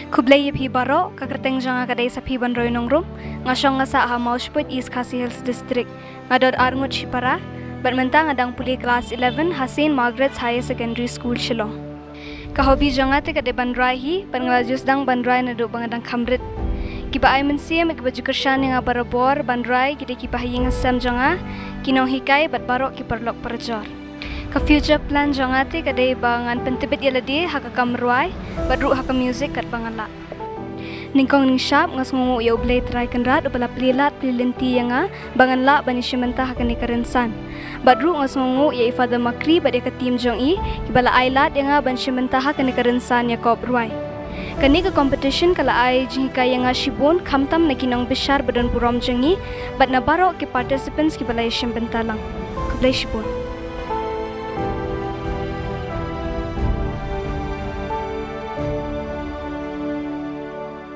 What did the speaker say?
Kublay phi baro kakreteng janga kadai sa phi banroy nongrum ngasong nga sa Mausput East Khasi Hills District ngadod arngot Shipara badmenta ngadang puli class 11 Hasin Margaret's Higher Secondary School Shillong. Kahobi janga te kadai bandrai hi panglajus dang bandrai nado bangadang kamrit. Kiba ay mensia magbaju kersyan nga barabor bandrai kita kipa hiyang sam janga kinong hikay bat barok kiparlok parjor. Ka future plan janga te kadai bangan pentibit yaladi haka kamruai badru haka music kat bangala. Ningkong ning shop ngas ngungu ya ublay try kanrat ubala plilat plilinti nga banganla bani shimenta haka ni karensan. Badru ngas ngungu ya ifada makri bad ka team jong i kibala ailat nga ban shimenta haka ni karensan ya kop ruai. Kani ka competition kala ay jika yang shibun kamtam na kinong bishar badan purom jengi bat na baro ki participants ki balay shim bentalang. Kublay shibun.